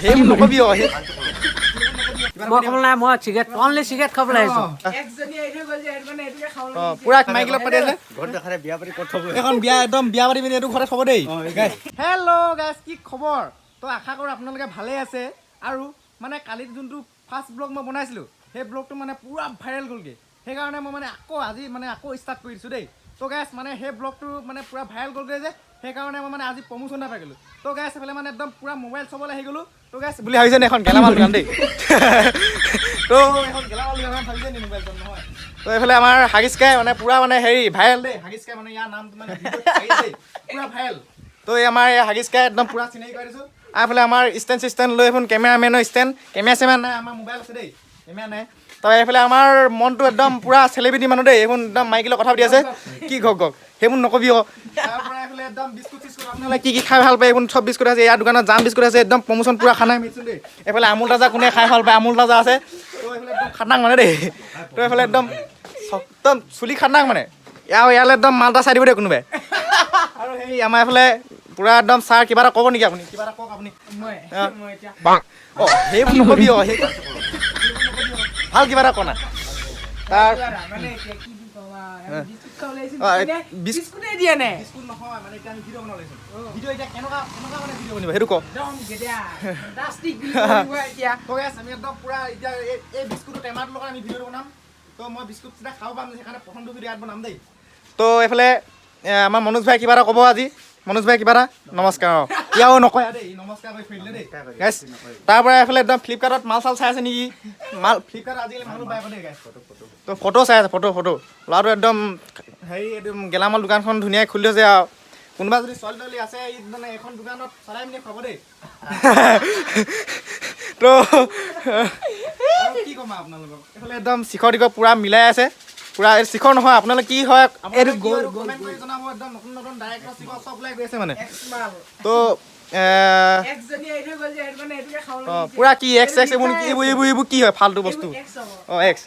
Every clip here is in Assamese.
সেই নকবি মই খাবলৈ নাই মই চিগাৰেট অনলি চিগাৰেট খাবলৈ আহিছোঁ পুৰা মাইকেল পাতি আছে এখন বিয়া একদম বিয়া পাতি পিনি এইটো ঘৰতে থব দেই হেল্ল' গাইজ কি খবৰ তো আশা কৰোঁ আপোনালোকে ভালেই আছে আৰু মানে কালি যোনটো ফাৰ্ষ্ট ব্লগ মই বনাইছিলোঁ সেই ব্লগটো মানে পুৰা ভাইৰেল গ'লগৈ সেইকাৰণে মই মানে আজি আকৌ ষ্টাৰ্ট কৰি দিছোঁ দেই তো গাইজ মানে সেই ব্লগটো মানে পুৰা ভাইৰেল গ'লগৈ যে সেইকাৰণে মই মানে আজি প্ৰমোশ্যন এটা পাই গ'লোঁ তো গাইজ এইফালে মানে একদম পুৰা মোবাইল চবলৈ আহি গ'লোঁ তো গাইজ বুলি ভাবিছে নে এখন গেলামাল দোকান দেই তো এখন গেলামাল দোকান ভাবিছে নি মোবাইল নহয় তো এইফালে আমাৰ হাগিছকাই মানে পুৰা মানে হেৰি ভাইৰেল দেই হাগিছকাই মানে ইয়াৰ নামটো মানে পুৰা ভাইৰেল তো এই আমাৰ এই হাগিছকাই একদম পুৰা চিনাকি কৰি দিছোঁ আৰু এইফালে আমাৰ ষ্টেণ্ড লৈ এখন কেমেৰামেনৰ ষ্টেণ্ড কেমেৰা চেমেৰা নাই আমাৰ মোবাইল আছে দেই কেমেৰা নাই তো এইফালে আমাৰ মনটো একদম পুৰা চেলিব্ৰিটি মানুহ দেই এইখন একদম মাইকেলত কথা পাতি আছে কি ঘক সেইবোৰ নকবি আকৌ তাৰপৰা এইফালে একদম বিস্কুট চিস্কুট আপোনালোকে কি খাই ভাল পায় এইবোৰ চব বিস্কুট আছে ইয়াৰ দোকানত জাম বিস্কুট আছে একদম প্ৰমোশ্যন পুৰা খানা মিলিছোঁ দেই এইফালে আমুল তাজা কোনে খাই ভাল পায় আমুল তাজা আছে তো এইফালে একদম খানাক মানে দেই তো এইফালে একদম চুলি খানাক মানে ইয়ালৈ একদম মালটা চাই দিব দেই কোনোবাই আৰু সেই আমাৰ এইফালে পুৰা একদম ছাৰ কিবা এটা ক'ব নেকি আপুনি কিবা এটা কওক আপুনি সেইবোৰ নকবি আকৌ সেই ভাল কিবা এটা কনা তাৰ সেইটো কওক আমি একদম পুৰা এতিয়া এই বিস্কুটৰ টেমাটোৰ লগত আমি ভিডিঅ'টো বনাম তো মই বিস্কুট চিধা খাব পাম সেইকাৰণে প্ৰথমটো ভিডিঅ' ইয়াত বনাম দেই তো এইফালে আমাৰ মনোজ ভাই কিবা এটা ক'ব আজি মনোজ ভাই কিবা এটা নমস্কাৰ ইয়াও নকয় দেই নমস্কাৰ কৰি ফুৰিলে দেই গাইছ তাৰপৰা এইফালে একদম ফ্লিপকাৰ্টত মাল চাল চাই আছে নেকি মাল ফ্লিপকাৰ্টত আজিকালি মানুহ পাই দেই গাইছ তো ফটো চাই আছে ফটো ল'ৰাটো একদম হেৰি একদম গেলামাল দোকানখন ধুনীয়াকৈ খুলি থৈছে আৰু কোনোবা যদি ছোৱালী তোৱালী আছে মানে এখন দোকানত চলাই পিনি খাব দেই তো কি ক'ম আপোনালোকক এইফালে একদম শিখৰ দিশৰ পূৰা মিলাই আছে পুৰা এই শিখৰ নহয় আপোনালোকে কি হয় এইটো কমেণ্ট কৰি জনাব একদম নতুন ডাইৰেক্টৰ শিখৰ চব ওলাই গৈ আছে মানে তো পুৰা কি এক্স এইবোৰ কি হয় ফাল্টু বস্তু এক্স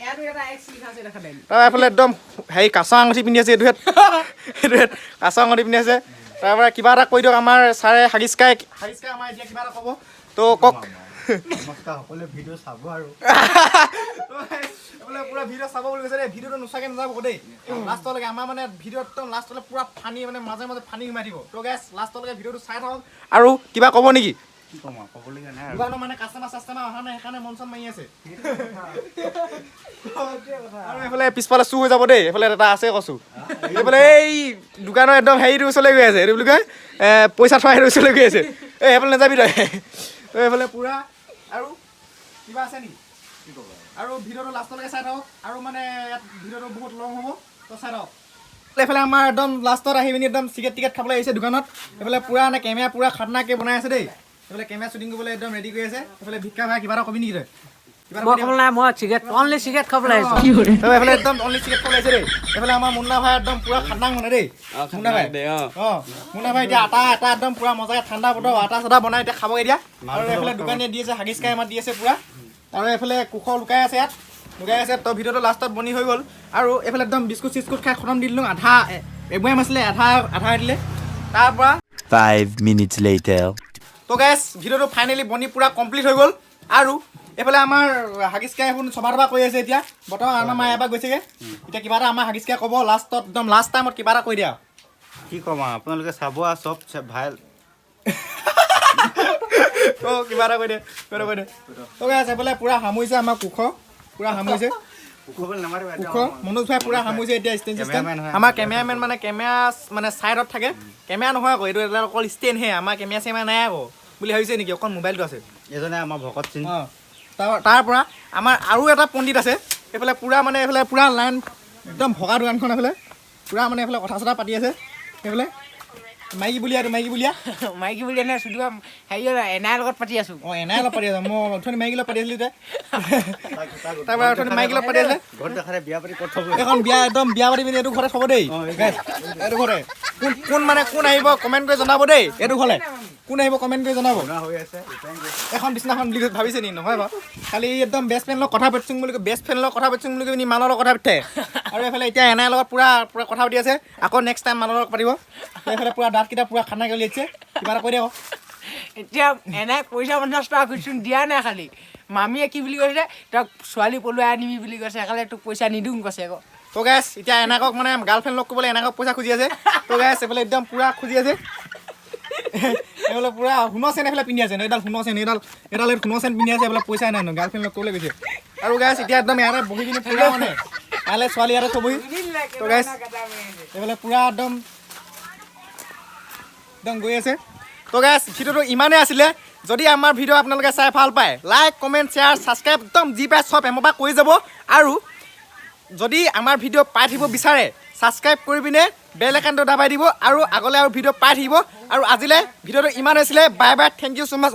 তাৰ এইফালে একদম হেৰি কাঁচৰ আঙুঠি পিন্ধি আছে এইটো কাঁচৰ আঙুঠি পিন্ধি আছে তাৰপৰা কিবা এটা কৈ দিয়ক আমাৰ ছাৰে হাগিছকাই আমাৰ এতিয়া কিবা এটা ক'ব তো কওক নমস্কাৰ সকলোৱে ভিডিঅ' চাব আৰু পুৰা ভিডিঅ' চাব বুলি কৈছে দেই ভিডিঅ'টো নোচোৱাকৈ নাযাব দেই লাষ্টলৈকে আমাৰ মানে ভিডিঅ'ত একদম লাষ্টলৈ পুৰা ফানি মানে মাজে মাজে ফানি সোমাই দিব তো গেছ লাষ্টলৈকে ভিডিঅ'টো চাই থাকক আৰু কিবা ক'ব নেকি কি ক'ম আৰু ক'বলগীয়া নাই দোকানৰ মানে কাষ্টমাৰ অহা নাই সেইকাৰণে মন চন মাৰি আছে আৰু এইফালে পিছফালে চুৰ হৈ যাব দেই এইফালে এটা আছে কচু এইফালে এই দোকানৰ একদম হেৰিটো ওচৰলৈ গৈ আছে এইটো বুলি কয় পইচা থোৱা সেইটো ওচৰলৈ গৈ আছে এই সেইফালে নাযাবি তই এইফালে পুৰা আৰু কিবা আছে নেকি কি ক'ব আৰু ভিডিঅ'টো লাষ্টলৈকে চাই থাকক আৰু মানে ইয়াত ভিডিঅ'টো বহুত লং হ'ব তো চাই থাকক এইফালে আমাৰ একদম লাষ্টত আহি পিনি একদম চিকেট টিকেট খাবলৈ আহিছে দোকানত এইফালে পুৰা মানে কেমেৰা পুৰা খাতনাকৈ বনাই আছে দেই এইফালে কেমেৰা শ্বুটিং কৰিবলৈ একদম ৰেডি কৰি আছে এইফালে ভিক্ষা ভাই কিবা এটা কবি নেকি তই মই খাবলৈ নাই মই চিগাৰেট অনলি চিগাৰেট খাবলৈ আহিছোঁ এইফালে একদম অনলি চিকেট খাবলৈ আহিছে দেই এইফালে আমাৰ মুন্না ভাই একদম পুৰা খাতনাক মানে দেই মুন্না ভাই মুন্না ভাই এতিয়া আটা একদম পুৰা মজাকৈ ঠাণ্ডা বতৰ আটা চাটা বনাই এতিয়া খাবগৈ এতিয়া আৰু এইফালে দোকানীয়ে দি আছে হাগিছকাই আমাৰ দি আছে পুৰা আৰু এইফালে কুখৰ লুকাই আছে ইয়াত লুকাই আছে তো ভিডিঅ'টো লাষ্টত বনি হৈ গ'ল আৰু এইফালে একদম বিস্কুট চিস্কুট খাই খতম দি দিলোঁ আধা এবয়াম আছিলে আধা দিলে তাৰপৰা 5 minutes later তো গাইছ ভিডিঅ'টো ফাইনেলি বনি পুৰা কমপ্লিট হৈ গ'ল আৰু এইফালে আমাৰ হাগিছকাই এখন চবা তবা কৰি আছে এতিয়া বৰ্তমান আমাৰ মায়ে এবাৰ গৈছেগৈ এতিয়া কিবা এটা আমাৰ হাগিছকাই ক'ব লাষ্টত একদম লাষ্ট টাইমত কিবা এটা কৈ দিয়া কি ক'ম আৰু আপোনালোকে চাব আৰু চব ভাইৰেল কিবা এটা কৈ দে তো গাইছ এইফালে পুৰা সামৰিছে আমাৰ কুখ পুৰা সামৰিছে কুখ মনোজ ভাই পুৰা সামৰিছে এতিয়া ষ্টেণ্ড চিষ্টেম আমাৰ কেমেৰামেন মানে কেমেৰা মানে ছাইডত থাকে কেমেৰা নহয় আকৌ এইটো অকল ষ্টেণ্ডহে আমাৰ কেমেৰা চেমেৰা নাই আকৌ বুলি ভাবিছে নেকি অকল মোবাইলটো আছে এজনে আমাৰ ভকত চিন তাৰ পৰা আমাৰ আৰু এটা পণ্ডিত আছে এইফালে পুৰা মানে এইফালে পুৰা লাইন একদম ভগা দোকানখন এইফালে পুৰা মানে এইফালে কথা চথা পাতি আছে এইফালে মাইকী বুলিয়া নে চুলিবা হেৰি এনাইৰ লগত পাতি আছোঁ এনাইৰ লগত পাতি আছোঁ মই অথনি মাইকী লগত পাতি আছিলোঁ তাৰপৰা অথনি মাইকী লগত পাতি আছিলে এখন বিয়া একদম বিয়া পাতি পিনি এইটো ঘৰতে থ'ব দেই এইটো ঘৰতে কোন আহিব কমেণ্ট কৰি জনাব দেই এইটো ঘৰলে কোন আহিব কমেণ্ট কৰি জনাব এখন বিচনাখন বুলি ভাবিছে নি নহয় বাৰু খালি একদম বেষ্ট ফ্ৰেণ্ডৰ কথা পাতিছোঁ বুলি বেষ্ট ফ্ৰেণ্ডৰ কথা পাতিছোঁ বুলি কৈ মানৰ লগত কথা পাতে আৰু এইফালে এতিয়া এনাইৰ লগত পুৰা কথা পাতি আছে আকৌ নেক্সট টাইম মানৰ লগত পাতিব এইফালে পুৰা দাঁতকেইটা পুৰা খানা কৰি আছে কিবা এটা কৈ দে আকৌ এতিয়া এনে পইচা 50 টকা খুজিছোঁ দিয়া নাই খালি মামীয়ে কি বুলি কৈছে তক ছোৱালী পলুৱাই আনিবি বুলি কৈছে সেইকাৰণে তোক পইচা নিদিওঁ কৈছে আকৌ তো গাইছ এতিয়া এনাকক মানে গাৰ্লফ্ৰেণ্ড লগ কৰিবলৈ এনাকক পইচা খুজি আছে তো গাইছ এইফালে একদম পুৰা খুজি আছে এইফালে পুৰা সোণৰ চেন এইফালে পিন্ধি আছে এইডাল সোণৰ চেন এইডাল সোণৰ চেন পিন্ধি আছে এইফালে পইচা নাই গাৰ্লফ্ৰেণ্ড লগ কৰিবলৈ গৈছে আৰু গাইছ এতিয়া একদম ইয়াতে বহি পিনি পুৰা মানে কাইলৈ ছোৱালী ইয়াতে থবহি তো গাইছ এইফালে পুৰা একদম গৈ আছে তো গাইছ ভিডিঅ'টো ইমানেই আছিলে যদি আমাৰ ভিডিঅ' আপোনালোকে চাই ভাল পায় লাইক কমেণ্ট শ্বেয়াৰ ছাবস্ক্ৰাইব একদম যি পায় চব এমপা কৰি যাব আৰু যদি আমাৰ ভিডিঅ' পাই থাকিব বিচাৰে ছাবস্ক্ৰাইব কৰি পিনে বেল আইকনটো দাবাই দিব আৰু আগলৈ আৰু ভিডিঅ' পাই থাকিব আৰু আজিলৈ ভিডিঅ'টো ইমান আছিলে bye bye thank you so' much